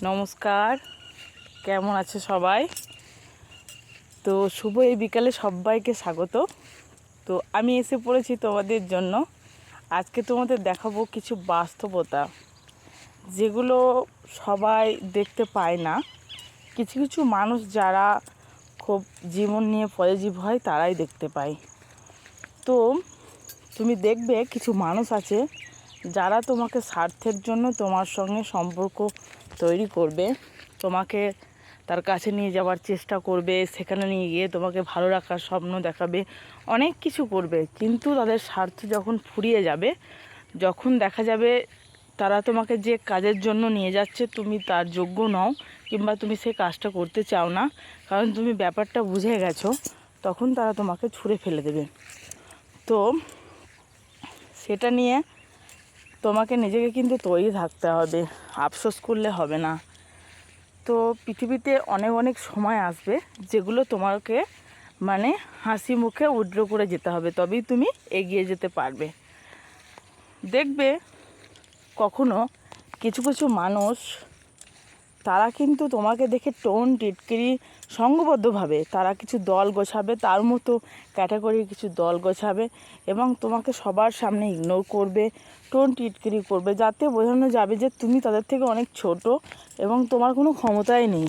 নমস্কার, কেমন আছে সবাই? তো শুভ এই বিকালে সবাইকে স্বাগত। তো আমি এসে পড়েছি তোমাদের জন্য। আজকে তোমাদের দেখাবো কিছু বাস্তবতা, যেগুলো সবাই দেখতে পায় না। কিছু কিছু মানুষ যারা খুব জীবন নিয়ে পজিটিভ হয় তারাই দেখতে পায়। তো তুমি দেখবে কিছু মানুষ আছে যারা তোমাকে স্বার্থের জন্য তোমার সঙ্গে সম্পর্ক তৈরি করবে, তোমাকে তার কাছে নিয়ে যাওয়ার চেষ্টা করবে, সেখানে নিয়ে গিয়ে তোমাকে ভালো রাখার স্বপ্ন দেখাবে, অনেক কিছু করবে। কিন্তু তাদের স্বার্থ যখন ফুরিয়ে যাবে, যখন দেখা যাবে তারা তোমাকে যে কাজের জন্য নিয়ে যাচ্ছে তুমি তার যোগ্য নও, কিংবা তুমি সেই কাজটা করতে চাও না, কারণ তুমি ব্যাপারটা বুঝে গেছো, তখন তারা তোমাকে ছুঁড়ে ফেলে দেবে। তো সেটা নিয়ে তোমাকে নিজেকে কিন্তু তৈরি থাকতে হবে, আফসোস করলে হবে না। তো পৃথিবীতে অনেক অনেক সময় আসবে যেগুলো তোমাকে হাসি মুখে উড্র করে যেতে হবে, তবেই তুমি এগিয়ে যেতে পারবে। দেখবে কখনো কিছু কিছু মানুষ তারা কিন্তু তোমাকে দেখে টোন টিটকিরি সঙ্গবদ্ধভাবে তারা কিছু দল গোছাবে, তার মতো ক্যাটাগরির কিছু দল গোছাবে এবং তোমাকে সবার সামনে ইগনোর করবে, টোন টিটকিরি করবে, যাতে বোঝানো যাবে যে তুমি তাদের থেকে অনেক ছোট এবং তোমার কোনো ক্ষমতাই নেই।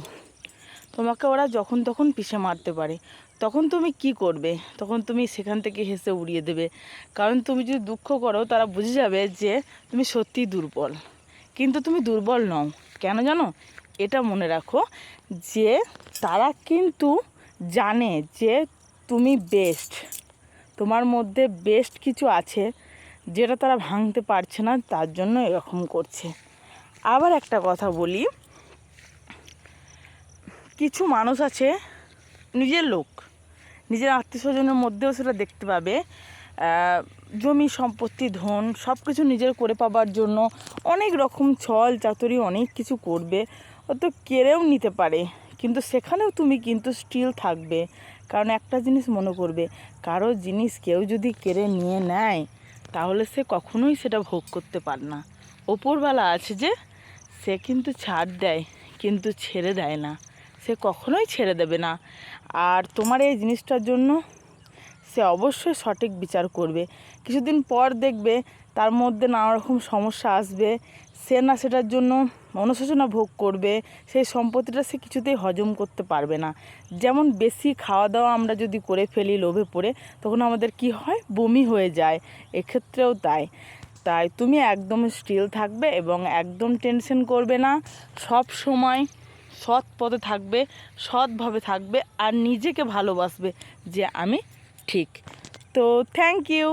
তোমাকে ওরা যখন তখন পিষে মারতে পারে। তখন তুমি কি করবে? তখন তুমি সেখান থেকে হেসে উড়িয়ে দেবে, কারণ তুমি যদি দুঃখ করো তারা বুঝে যাবে যে তুমি সত্যিই দুর্বল। কিন্তু তুমি দুর্বল নও, কেন জানো? এটা মনে রাখো যে তারা কিন্তু জানে যে তুমি বেস্ট, তোমার মধ্যে বেস্ট কিছু আছে যেটা তারা ভাঙতে পারছে না, তার জন্য এরকম করছে। আবার একটা কথা বলি, কিছু মানুষ আছে নিজের লোক, নিজের আত্মীয় স্বজনের মধ্যেও সেটা দেখতে পাবে, জমি সম্পত্তি ধন সব কিছু নিজের করে পাবার জন্য অনেক রকম ছল চাতুরি অনেক কিছু করবে, অত কেড়েও নিতে পারে। কিন্তু সেখানেও তুমি কিন্তু স্টিল থাকবে, কারণ একটা জিনিস মনে করবে, কারো জিনিস কেউ যদি কেড়ে নিয়ে নেয় তাহলে সে কখনোই সেটা ভোগ করতে পারে না। ওপরওয়ালা আছে যে, সে কিন্তু ছাড় দেয় কিন্তু ছেড়ে দেয় না, সে কখনোই ছেড়ে দেবে না। আর তোমার এই জিনিসটার জন্য সে অবশ্যই সঠিক বিচার করবে। কিছুদিন পর দেখবে তার মধ্যে নানা রকম সমস্যা আসবে, সে না সেটার জন্য অনুশোচনা ভোগ করবে, সেই সম্পত্তিটা সে কিছুতেই হজম করতে পারবে না। যেমন বেশি খাওয়া দাওয়া আমরা যদি করে ফেলি লোভে পড়ে, তখন আমাদের কি হয়? বমি হয়ে যায়। এক্ষেত্রেও তাই তুমি একদম স্টিল থাকবে এবং একদম টেনশন করবে না। সব সময় সৎ পথে থাকবে, সৎভাবে থাকবে আর নিজেকে ভালোবাসবে যে আমি ঠিক। তো থ্যাংক ইউ।